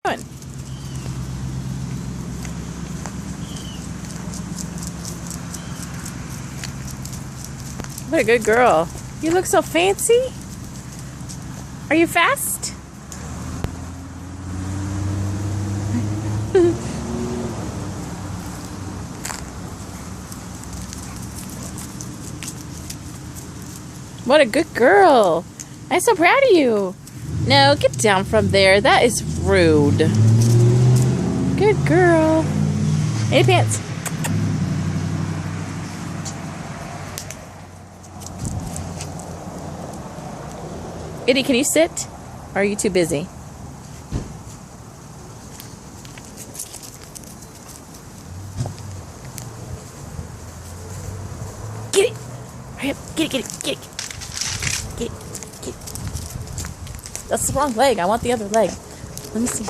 Doing? What a good girl. You look so fancy. Are you fast? What a good girl. I'm so proud of you. No, get down from there. That is rude. Good girl. Hey, pants. Eddie, can you sit? Or are you too busy? Get it! Hurry up! Get it! Get it! Get it! Get it! Get it! That's the wrong leg. I want the other leg. Let me see.